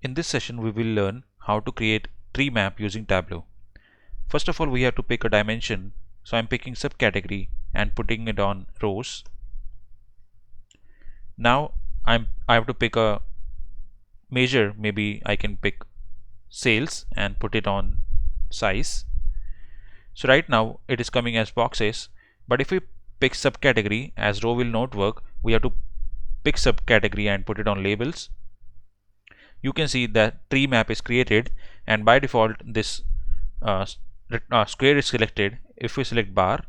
In this session, we will learn how to create tree map using Tableau. First of all, we have to pick a dimension. So I'm picking subcategory and putting it on rows. Now I have to pick a measure. Maybe I can pick sales and put it on size. So right now it is coming as boxes, but if we pick subcategory, as row will not work, we have to pick subcategory and put it on labels. You can see that tree map is created, and by default this square is selected. If we select bar,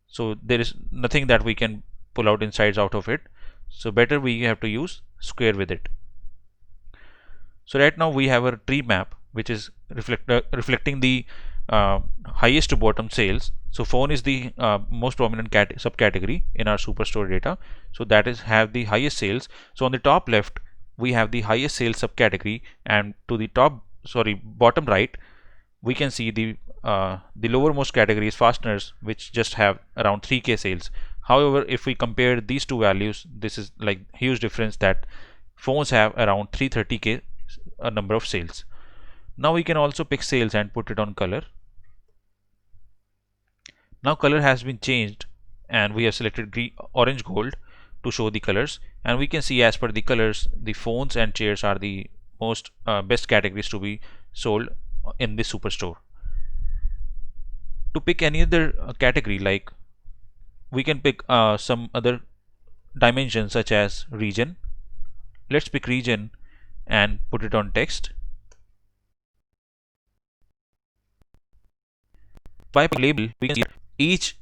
so there is nothing that we can pull out insides out of it, so better we have to use square with it. So right now we have a tree map which is reflecting the highest to bottom sales. So phone is the most prominent subcategory in our superstore data, so that is have the highest sales. So on the top left we have the highest sales subcategory, and to the bottom right we can see the lowermost category is fasteners, which just have around 3k sales. However, if we compare these two values, this is like huge difference that phones have around 330k number of sales. Now we can also pick sales and put it on color. Now color has been changed and we have selected green, orange, gold to show the colors, and we can see as per the colors the phones and chairs are the most best categories to be sold in this superstore. To pick any other category, like we can pick some other dimensions such as region. Let's pick region and put it on text. By label, we can see each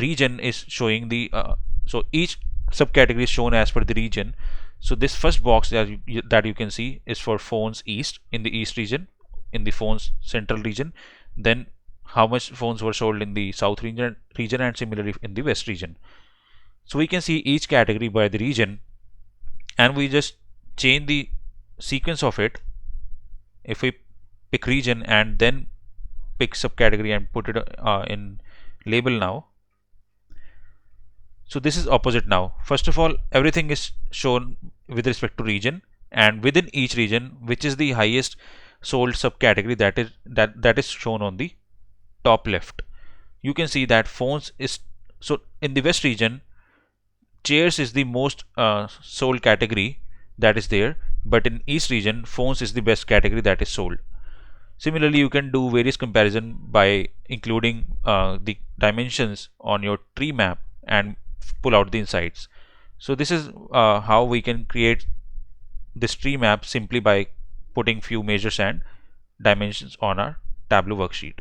region is showing the so each subcategory is shown as per the region. So this first box that you can see is for phones east, in the east region, in the phones central region, then how much phones were sold in the south region and similarly in the west region. So we can see each category by the region, and we just change the sequence of it. If we pick region and then pick subcategory and put it in label now, so this is opposite now. First of all, everything is shown with respect to region, and within each region which is the highest sold subcategory, that is shown on the top left. You can see that phones is, so in the west region chairs is the most sold category that is there, but in east region phones is the best category that is sold. Similarly, you can do various comparison by including the dimensions on your tree map and pull out the insights. So this is how we can create this tree map simply by putting few measures and dimensions on our Tableau worksheet.